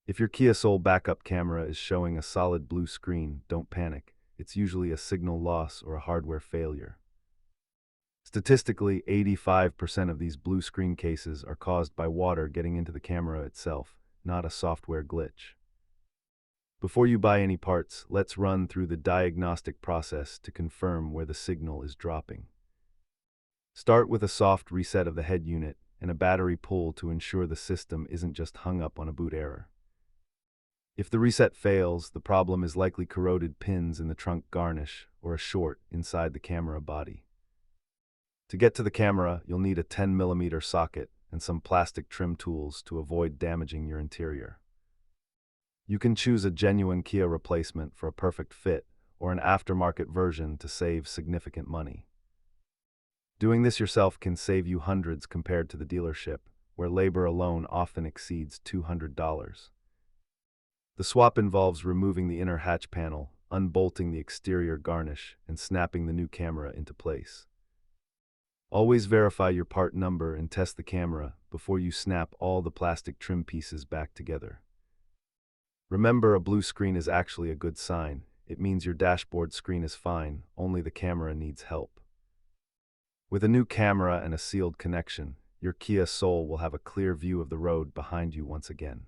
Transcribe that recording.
If your Kia Soul backup camera is showing a solid blue screen, don't panic. It's usually a signal loss or a hardware failure. Statistically, 85% of these blue screen cases are caused by water getting into the camera itself, not a software glitch. Before you buy any parts, let's run through the diagnostic process to confirm where the signal is dropping. Start with a soft reset of the head unit and a battery pull to ensure the system isn't just hung up on a boot error. If the reset fails, the problem is likely corroded pins in the trunk garnish or a short inside the camera body. To get to the camera, you'll need a 10mm socket and some plastic trim tools to avoid damaging your interior. You can choose a genuine Kia replacement for a perfect fit or an aftermarket version to save significant money. Doing this yourself can save you hundreds compared to the dealership, where labor alone often exceeds $200. The swap involves removing the inner hatch panel, unbolting the exterior garnish, and snapping the new camera into place. Always verify your part number and test the camera before you snap all the plastic trim pieces back together. Remember, a blue screen is actually a good sign. It means your dashboard screen is fine, only the camera needs help. With a new camera and a sealed connection, your Kia Soul will have a clear view of the road behind you once again.